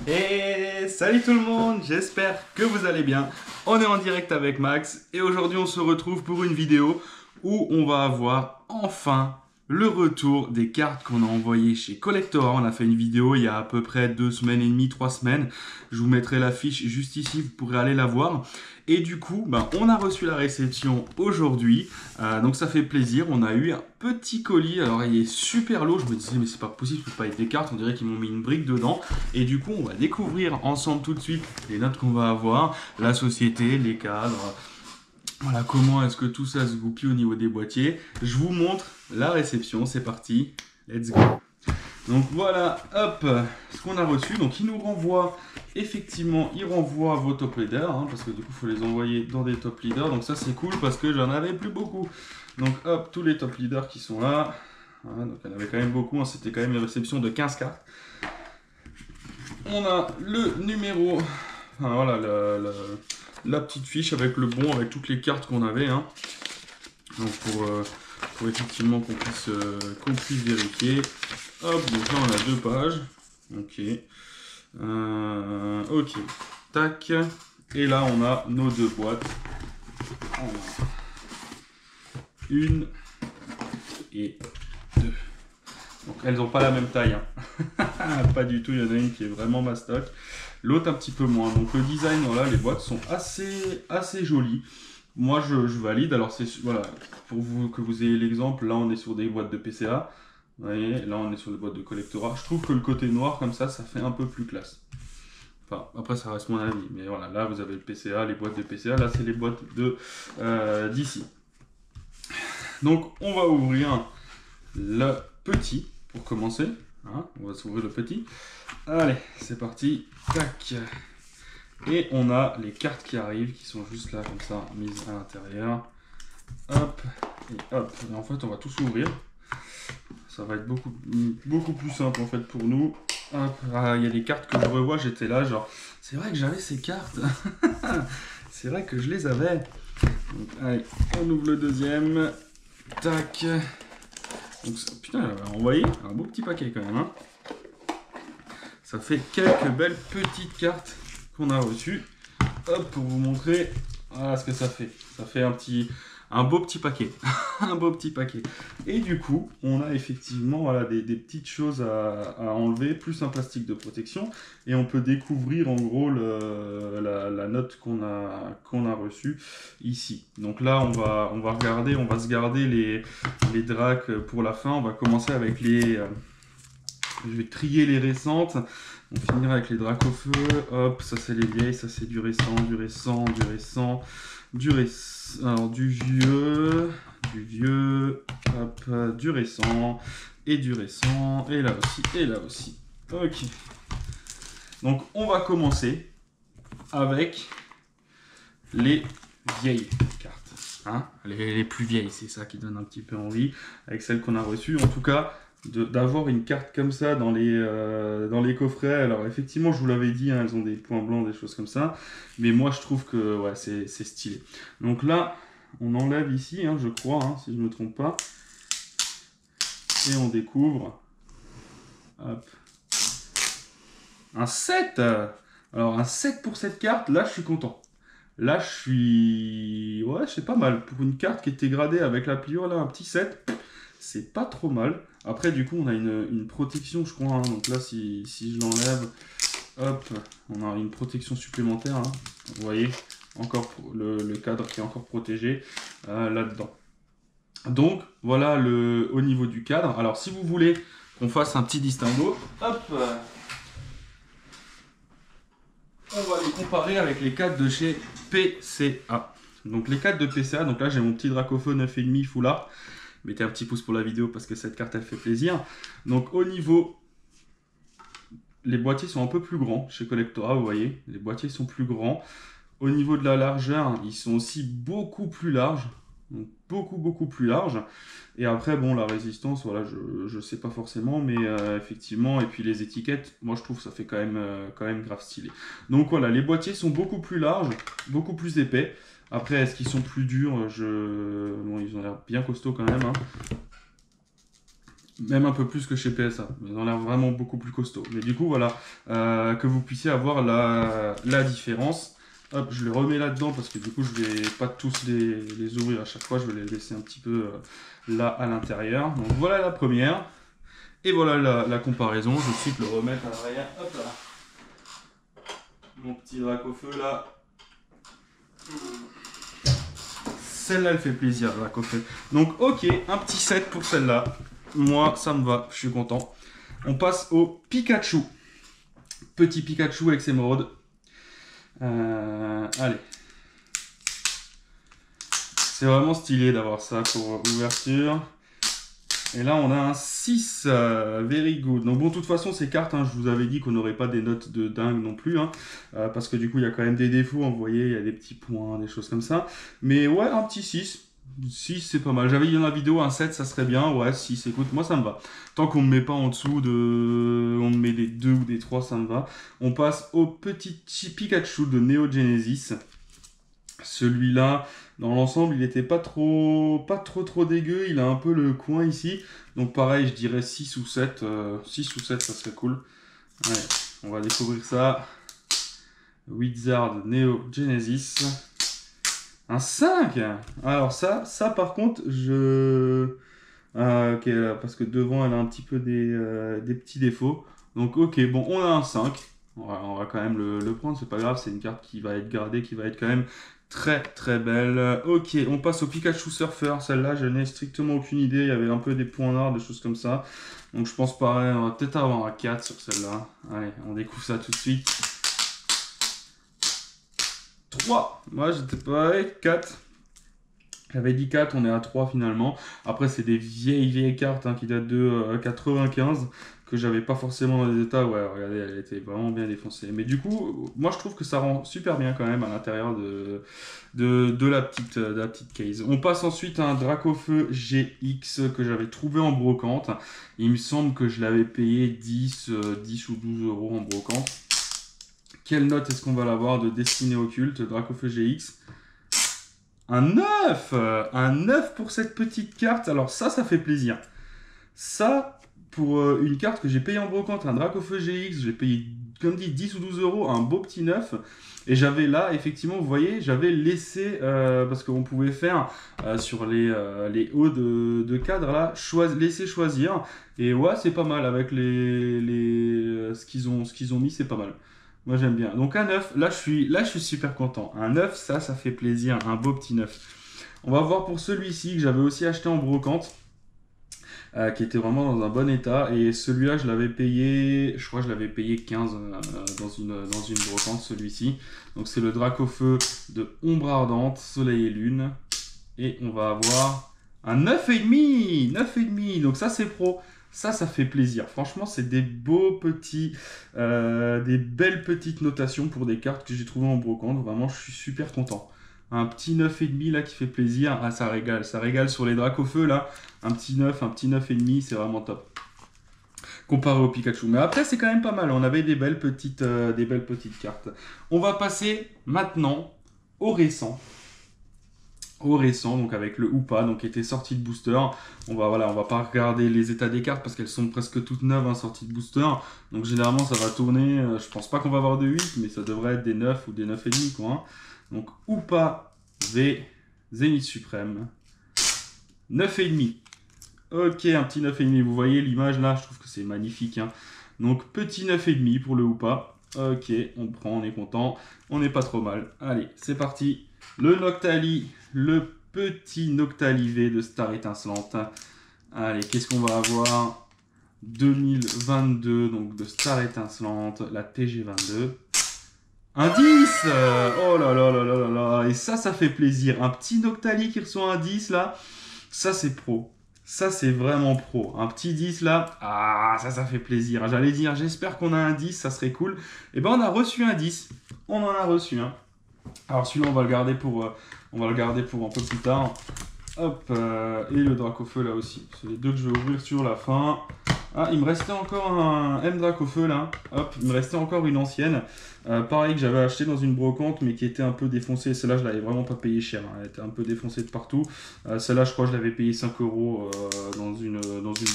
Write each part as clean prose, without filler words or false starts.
Et salut tout le monde, j'espère que vous allez bien. On est en direct avec Max et aujourd'hui on se retrouve pour une vidéo où on va avoir enfin le retour des cartes qu'on a envoyées chez Collectora. On a fait une vidéo il y a à peu près 2 semaines et demie, 3 semaines. Je vous mettrai la fiche juste ici, vous pourrez aller la voir. Et du coup, on a reçu la réception aujourd'hui, donc ça fait plaisir. On a eu un petit colis, alors il est super lourd. Je me disais mais c'est pas possible, ça peut pas être des cartes, on dirait qu'ils m'ont mis une brique dedans. Et du coup, on va découvrir ensemble tout de suite les notes qu'on va avoir, la société, les cadres. Voilà, comment est-ce que tout ça se goupille au niveau des boîtiers. Je vous montre la réception, c'est parti, let's go. Donc voilà, hop, ce qu'on a reçu. Donc il nous renvoie, effectivement, il renvoie vos top leaders, parce que du coup, il faut les envoyer dans des top leaders. Donc ça, c'est cool parce que j'en avais plus beaucoup. Donc hop, tous les top leaders qui sont là. Voilà, donc il y en avait quand même beaucoup, c'était quand même une réception de 15 cartes. On a le numéro, enfin voilà, la petite fiche avec le bon, avec toutes les cartes qu'on avait. Donc pour effectivement qu'on puisse vérifier. Hop, donc là on a 2 pages. Ok. Ok. Tac. Et là on a nos 2 boîtes. On a une et 2. Donc elles n'ont pas la même taille. Pas du tout, il y en a une qui est vraiment mastoc. L'autre un petit peu moins. Donc le design, voilà, les boîtes sont assez jolies. Moi je valide. Alors c'est voilà, pour vous que vous ayez l'exemple, là on est sur des boîtes de PCA. Vous voyez, là on est sur des boîtes de Collectora. Je trouve que le côté noir comme ça fait un peu plus classe. Enfin, après ça reste mon avis. Mais voilà, là vous avez le PCA, les boîtes de PCA. Là c'est les boîtes d'ici. Donc on va ouvrir le petit pour commencer. On va s'ouvrir le petit. Allez, c'est parti. Tac. Et on a les cartes qui arrivent, qui sont juste là, comme ça, mises à l'intérieur. Hop, et hop. Et en fait, on va tous ouvrir. Ça va être beaucoup plus simple, en fait, pour nous. Hop, il y a des cartes que je revois, j'étais là, genre, c'est vrai que j'avais ces cartes. C'est vrai que je les avais. Donc, allez, on ouvre le deuxième. Tac. Donc, putain, elle a envoyé un beau petit paquet, quand même, Ça fait quelques belles petites cartes qu'on a reçues. Hop, pour vous montrer ce que ça fait. Ça fait un beau petit paquet. Un beau petit paquet. Et du coup, on a effectivement voilà, des petites choses à enlever, plus un plastique de protection. Et on peut découvrir en gros la note qu'on a reçue ici. Donc là, on va se garder les dracs pour la fin. On va commencer avec les... je vais trier les récentes. On finira avec les dracs au feu. Hop, ça c'est les vieilles, ça c'est du récent, du récent, du récent, alors du vieux, hop, du récent, et là aussi, et là aussi. Ok. Donc on va commencer avec les vieilles cartes. Les plus vieilles, c'est ça qui donne un petit peu envie, avec celles qu'on a reçues. En tout cas, d'avoir une carte comme ça dans les coffrets. Alors effectivement, je vous l'avais dit, elles ont des points blancs, des choses comme ça. Mais moi, je trouve que ouais, c'est stylé. Donc là, on enlève ici, je crois, si je ne me trompe pas. Et on découvre. Hop. Un 7. Alors un 7 pour cette carte, là, je suis content. Là, je suis... Ouais, c'est pas mal. Pour une carte qui était gradée avec la pliure, là, un petit 7, c'est pas trop mal. Après, du coup, on a une protection, je crois. Donc là, si je l'enlève, hop, on a une protection supplémentaire. Vous voyez, encore le cadre qui est encore protégé là-dedans. Donc, voilà au niveau du cadre. Alors, si vous voulez qu'on fasse un petit distinguo, hop, on va les comparer avec les cadres de chez PCA. Donc, les cadres de PCA, donc là, j'ai mon petit Dracofeu 9,5 full art. Mettez un petit pouce pour la vidéo parce que cette carte elle fait plaisir. Donc au niveau, les boîtiers sont un peu plus grands chez Collectora, vous voyez, les boîtiers sont plus grands. Au niveau de la largeur, ils sont aussi beaucoup plus larges, donc beaucoup plus larges. Et après bon, la résistance, voilà, je sais pas forcément, mais effectivement, et puis les étiquettes, moi je trouve que ça fait quand même grave stylé. Donc voilà, les boîtiers sont beaucoup plus larges, beaucoup plus épais. Après, est-ce qu'ils sont plus durs? Bon, ils ont l'air bien costauds quand même. Même un peu plus que chez PSA. Ils ont l'air vraiment beaucoup plus costauds. Mais du coup, voilà, que vous puissiez avoir la différence. Hop, je les remets là-dedans parce que du coup, je vais pas tous les ouvrir à chaque fois. Je vais les laisser un petit peu là à l'intérieur. Donc voilà la première. Et voilà la comparaison. Je vais tout de suite le remettre à l'arrière. Hop là. Mon petit drac au feu là. Celle-là, elle fait plaisir, drac au feu. Donc, ok, un petit set pour celle-là. Moi, ça me va, je suis content. On passe au Pikachu. Petit Pikachu avec ses émeraudes. Allez. C'est vraiment stylé d'avoir ça pour ouverture. Et là, on a un 6. Very good. Donc bon, de toute façon, ces cartes, hein, je vous avais dit qu'on n'aurait pas des notes de dingue non plus. Hein, parce que du coup, il y a quand même des défauts. Vous voyez, il y a des petits points, des choses comme ça. Mais ouais, un petit 6. 6, c'est pas mal. J'avais dit dans la vidéo, un 7, ça serait bien. Ouais, 6, écoute, moi, ça me va. Tant qu'on ne me met pas en dessous de... On me met des 2 ou des 3, ça me va. On passe au petit Pikachu de Neo Genesis. Celui-là, dans l'ensemble, il n'était pas trop dégueu. Il a un peu le coin ici. Donc pareil, je dirais 6 ou 7. 6 ou 7, ça serait cool. Allez, on va découvrir ça. Wizard Neo Genesis. Un 5. Alors ça par contre, ok, là, parce que devant, elle a un petit peu des petits défauts. Donc ok, bon, on a un 5. On va quand même le prendre, c'est pas grave. C'est une carte qui va être gardée, qui va être quand même très très belle. Ok, on passe au Pikachu Surfer. Celle-là, je n'ai strictement aucune idée. Il y avait un peu des points noirs, des choses comme ça. Donc je pense pareil, on va peut-être avoir un 4 sur celle-là. Allez, on découvre ça tout de suite. 3. Moi, j'étais pareil, 4. J'avais dit 4, on est à 3 finalement. Après, c'est des vieilles cartes hein, qui datent de 95, que j'avais pas forcément dans les états. Ouais, regardez, elle était vraiment bien défoncée. Mais du coup, moi je trouve que ça rend super bien quand même à l'intérieur de la petite case. On passe ensuite à un Dracofeu GX que j'avais trouvé en brocante. Il me semble que je l'avais payé 10 ou 12 euros en brocante. Quelle note est-ce qu'on va l'avoir de Destinée Occulte, Dracofeu GX? Un 9! Un 9 pour cette petite carte. Alors ça fait plaisir. Ça, pour une carte que j'ai payée en brocante, un Dracofeu GX, j'ai payé, comme dit, 10 ou 12 euros, un beau petit 9. Et j'avais là, effectivement, vous voyez, j'avais laissé, parce qu'on pouvait faire sur les hauts de cadre, là, laisser choisir. Et ouais, c'est pas mal, avec ce qu'ils ont mis, c'est pas mal. Moi j'aime bien. Donc un 9, là je suis super content. Un 9, ça fait plaisir, un beau petit 9. On va voir pour celui-ci que j'avais aussi acheté en brocante, qui était vraiment dans un bon état. Et celui-là je l'avais payé, je crois que je l'avais payé 15 dans une brocante, celui-ci. Donc c'est le Dracofeu de Ombre Ardente, Soleil et Lune. Et on va avoir un 9,5. 9,5, donc ça c'est pro. Ça fait plaisir. Franchement, c'est des beaux petits, des belles petites notations pour des cartes que j'ai trouvées en brocante. Vraiment, je suis super content. Un petit 9,5 là qui fait plaisir. Ah, ça régale. Ça régale sur les Dracofeu là. Un petit 9, un petit 9,5, c'est vraiment top. Comparé au Pikachu. Mais après, c'est quand même pas mal. On avait des belles petites cartes. On va passer maintenant au récent. Donc avec le Hoopa, donc qui était sorti de booster. On va pas regarder les états des cartes parce qu'elles sont presque toutes neuves hein, sorties de booster. Donc généralement ça va tourner, je pense pas qu'on va avoir de 8, mais ça devrait être des 9 ou des 9,5 quoi. Hein. Donc Hoopa V Zénith Suprême 9,5. Ok, un petit 9,5. Vous voyez l'image là, je trouve que c'est magnifique. Hein. Donc petit 9,5 pour le Hoopa. Ok, on prend, on est content. On n'est pas trop mal. Allez, c'est parti. Le Noctali, le petit Noctali V de Star Étincelante. Allez, qu'est-ce qu'on va avoir? 2022, donc de Star Étincelante, la TG22. Un 10! Oh là là là là là là! Et ça fait plaisir. Un petit Noctali qui reçoit un 10 là, ça c'est pro. Ça c'est vraiment pro. Un petit 10 là, ah ça fait plaisir. J'allais dire, j'espère qu'on a un 10, ça serait cool. Et ben on a reçu un 10. On en a reçu un. Alors celui-là on va le garder pour un peu plus tard. Hop, et le Dracofeu là aussi. C'est les deux que je vais ouvrir sur la fin. Ah, il me restait encore un M Drac au feu là. Hop, il me restait encore une ancienne. Pareil que j'avais acheté dans une brocante mais qui était un peu défoncée. Celle-là, je l'avais vraiment pas payé cher. Hein. Elle était un peu défoncée de partout. Celle-là, je crois que je l'avais payé 5 € dans une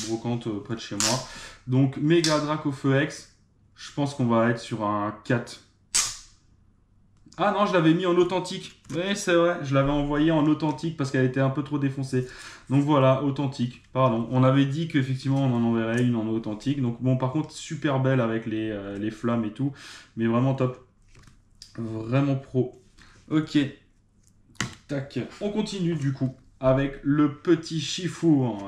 brocante près de chez moi. Donc, méga Drac au feu X. Je pense qu'on va être sur un 4. Ah non, je l'avais mis en authentique. Oui, c'est vrai, je l'avais envoyé en authentique parce qu'elle était un peu trop défoncée. Donc voilà, authentique, pardon. On avait dit qu'effectivement on en enverrait une en authentique. Donc bon, par contre, super belle avec les flammes et tout. Mais vraiment top. Vraiment pro. Ok. Tac. On continue du coup avec le petit chiffon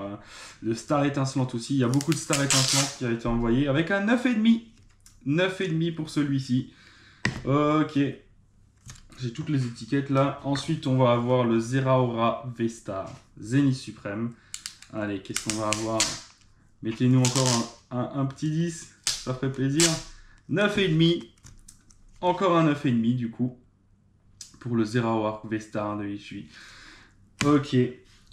de Star étincelante aussi. Il y a beaucoup de Star étincelante qui a été envoyé avec un 9,5. 9,5 pour celui-ci. Ok. J'ai toutes les étiquettes là. Ensuite, on va avoir le Zeraora V-Star Zénith Suprême. Allez, qu'est-ce qu'on va avoir? Mettez-nous encore un petit 10. Ça ferait plaisir. 9,5. Encore un 9,5 du coup. Pour le Zeraora V-Star de Ishui. Ok.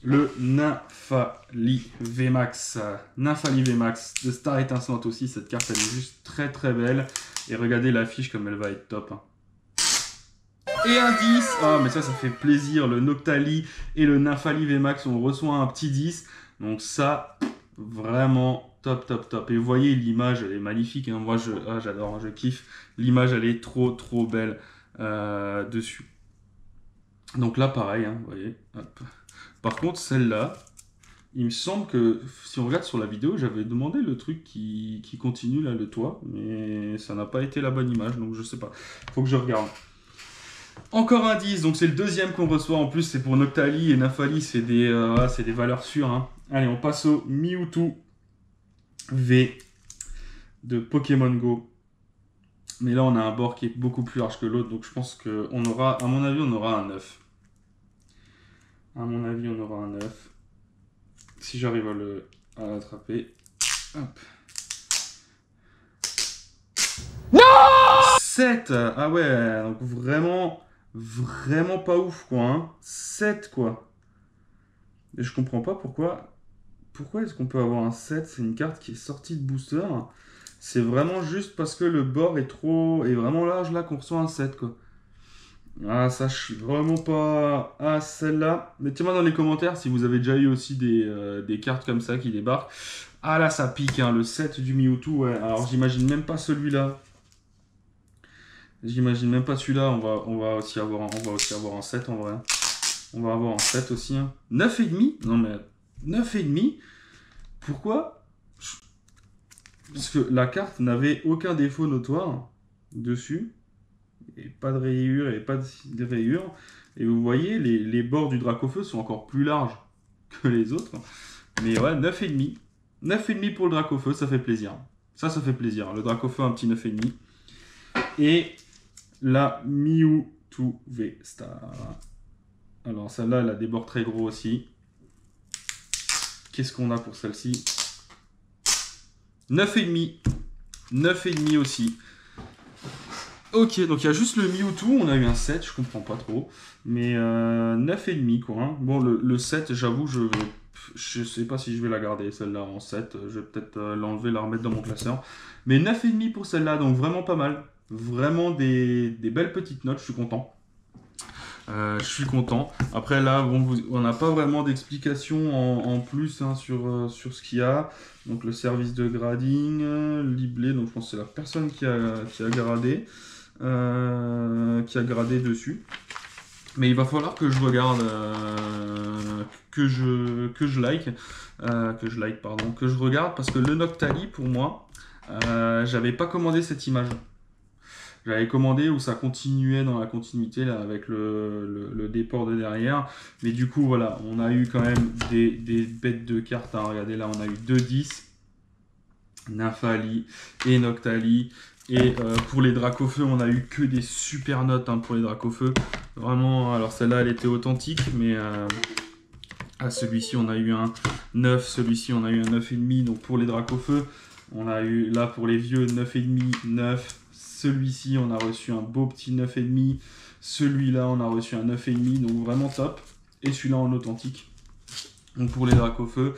Le Nymphali VMAX. Nymphali VMAX de Star étincelante aussi. Cette carte, elle est juste très très belle. Et regardez l'affiche comme elle va être top. Hein. Et un 10. Ah, mais ça fait plaisir. Le Noctali et le Nymphali VMAX, on reçoit un petit 10. Donc ça, vraiment top, top, top. Et vous voyez, l'image, elle est magnifique. Hein. Moi, j'adore, je kiffe. L'image, elle est trop, trop belle dessus. Donc là, pareil, hein, vous voyez. Hop. Par contre, celle-là, il me semble que, si on regarde sur la vidéo, j'avais demandé le truc qui continue, là, le toit. Mais ça n'a pas été la bonne image, donc je sais pas. Faut que je regarde. Encore un 10, donc c'est le deuxième qu'on reçoit. En plus, c'est pour Noctali et Nymphali, c'est des valeurs sûres. Hein. Allez, on passe au Mewtwo V de Pokémon Go. Mais là, on a un bord qui est beaucoup plus large que l'autre, donc je pense qu'on aura, à mon avis, on aura un 9. À mon avis, on aura un 9. Si j'arrive à l'attraper. Hop. Non 7. Ah ouais, donc vraiment pas ouf, quoi. Hein. 7, quoi. Et je comprends pas pourquoi. Pourquoi est-ce qu'on peut avoir un 7? C'est une carte qui est sortie de booster. C'est vraiment juste parce que le bord est vraiment large là qu'on reçoit un 7, quoi. Ah, ça, je suis vraiment pas à celle-là. Mettez-moi dans les commentaires si vous avez déjà eu aussi des cartes comme ça qui débarquent. Ah là, ça pique, hein, le 7 du Mewtwo. Ouais. Alors, j'imagine même pas celui-là. J'imagine même pas celui-là. On va aussi avoir un 7 en vrai. On va avoir un 7 aussi. Hein. 9,5? Non mais 9,5? Pourquoi? Parce que la carte n'avait aucun défaut notoire dessus. Et pas de rayures et pas de rayures. Et vous voyez, les bords du Dracofeu sont encore plus larges que les autres. Mais ouais, 9,5. 9,5 pour le Dracofeu, ça fait plaisir. Ça fait plaisir. Le Dracofeu, un petit 9,5. Et la Mewtwo V-Star. Alors celle-là, elle a des bords très gros aussi. Qu'est-ce qu'on a pour celle-ci? 9,5. 9,5 aussi. Ok, donc il y a juste le Mewtwo, on a eu un 7, je comprends pas trop. Mais 9,5 quoi. Hein. Bon, le 7, j'avoue, je sais pas si je vais la garder, celle-là en 7. Je vais peut-être l'enlever, la remettre dans mon classeur. Mais 9,5 pour celle-là, donc vraiment pas mal. Vraiment des belles petites notes, je suis content. Je suis content. Après là, bon, on n'a pas vraiment d'explication en plus hein, sur ce qu'il y a. Donc le service de grading, Liblé, donc je pense que c'est la personne qui a gradé. Qui a gradé dessus. Mais il va falloir que je regarde, que je regarde parce que le Noctali pour moi, j'avais pas commandé cette image. J'avais commandé où ça continuait dans la continuité là avec le déport de derrière. Mais du coup voilà, on a eu quand même des bêtes de cartes. Hein. Regardez là, on a eu 2 10, Nymphali et Noctali. Et pour les Dracofeu, on a eu que des super notes hein, pour les Dracofeu. Vraiment, alors celle-là, elle était authentique, mais à celui-ci, on a eu un 9. Celui-ci, on a eu un 9,5. Donc pour les Dracofeu, on a eu là pour les vieux 9,5, 9. Celui-ci, on a reçu un beau petit 9,5. Celui-là, on a reçu un 9,5. Donc vraiment top. Et celui-là en authentique. Donc pour les Dracofeu,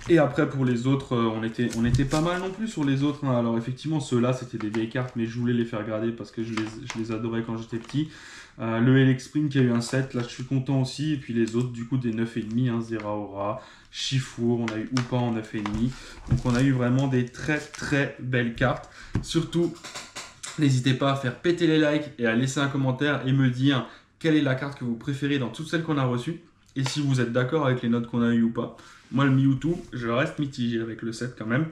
Et après pour les autres, on était pas mal non plus sur les autres. Hein. Alors effectivement ceux-là c'était des vieilles cartes, mais je voulais les faire grader parce que je les adorais quand j'étais petit. Le Elexprime qui a eu un 7, là je suis content aussi. Et puis les autres du coup des 9,5, hein, Zeraora, Chifour, on a eu Oupa en 9,5. Donc on a eu vraiment des très très belles cartes. Surtout, n'hésitez pas à faire péter les likes et à laisser un commentaire et me dire quelle est la carte que vous préférez dans toutes celles qu'on a reçues. Et si vous êtes d'accord avec les notes qu'on a eues ou pas. Moi, le Mewtwo, je reste mitigé avec le 7 quand même.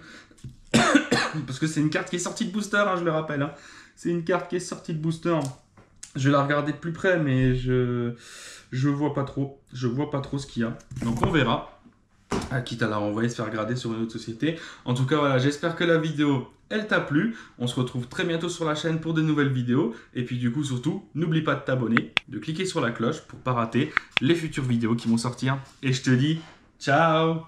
Parce que c'est une carte qui est sortie de booster, hein, je le rappelle. Hein. C'est une carte qui est sortie de booster. Je vais la regarder de plus près, mais je vois pas trop. Je vois pas trop ce qu'il y a. Donc on verra. Quitte à la renvoyer se faire grader sur une autre société. En tout cas, voilà, j'espère que la vidéo, elle t'a plu. On se retrouve très bientôt sur la chaîne pour de nouvelles vidéos. Et puis du coup, surtout, n'oublie pas de t'abonner, de cliquer sur la cloche pour pas rater les futures vidéos qui vont sortir. Et je te dis, ciao!